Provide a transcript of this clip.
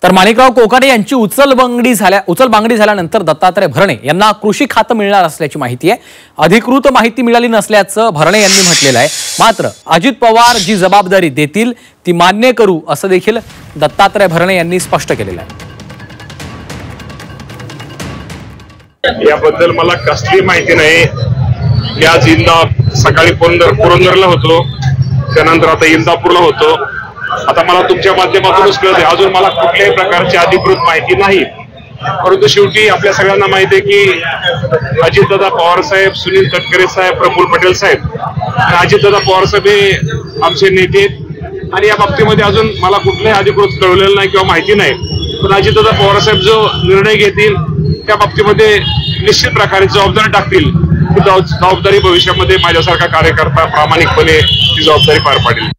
तर माणिकराव कोकाटे यांची उचलबांगडी झाल्यानंतर दत्तात्रय भरणे यांना कृषी खातं मिळणार असल्याची माहिती आहे। अधिकृत माहिती मिळाली नसल्याचं भरणे यांनी म्हटलेलं आहे। मात्र अजित पवार जी जबाबदारी देतील ती मान्य करू असं देखील दत्तात्रय भरणे यांनी स्पष्ट केलेलं आहे। याबद्दल मला कसली माहिती नाही। या जिल्हा सकाळी पुरंदरला होतो, त्यानंतर आता इंदापूरला होतो। आता मला तुमच्या माध्यमातूनच कळते, अजून मला कुठल्याही प्रकारची अधिकृत माहिती नाही। परंतु शेवटी आपल्या सगळ्यांना माहिती आहे की अजितदादा पवार साहेब, सुनील तटकरे साहेब, प्रफुल्ल पटेल साहेब आणि अजितदादा पवार साहेब हे आमचे नेते आहेत आणि या बाबतीमध्ये अजून मला कुठल्याही अधिकृत कळवलेलं नाही किंवा माहिती नाही। पण अजितदादा पवार साहेब जो निर्णय घेतील त्या बाबतीमध्ये निश्चित प्रकारे जबाबदारी टाकतील। ही जबाबदारी भविष्यामध्ये माझ्यासारखा कार्यकर्ता प्रामाणिकपणे ती जबाबदारी पार पाडेल।